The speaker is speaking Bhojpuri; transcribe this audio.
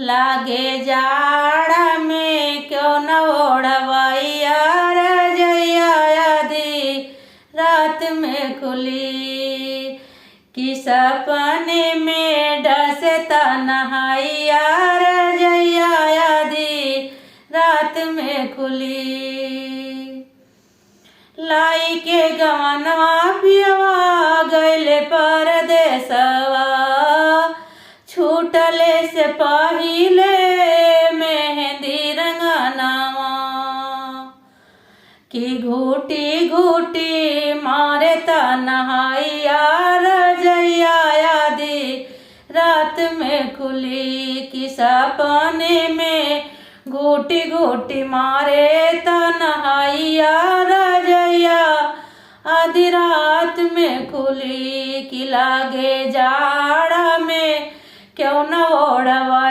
लागे जाड़ा में क्यों न ओढ़वैया रजैया आधी रात में खुली कि सपने में डसे तन्हाइया रजैया आधी रात में खुली। लाई के गवनवा पियवा गइले परदेसवा छूटले से पहिले मेहंदी रंगनवा कि घूटी घूटी मारे तन्हाइया रजैया आधी रात में खुली कि सपने में घूटी घूटी मारे तन्हाइया रजैया आधी रात में खुली कि लागे जाड़ा में क्यों न ओढ़वैया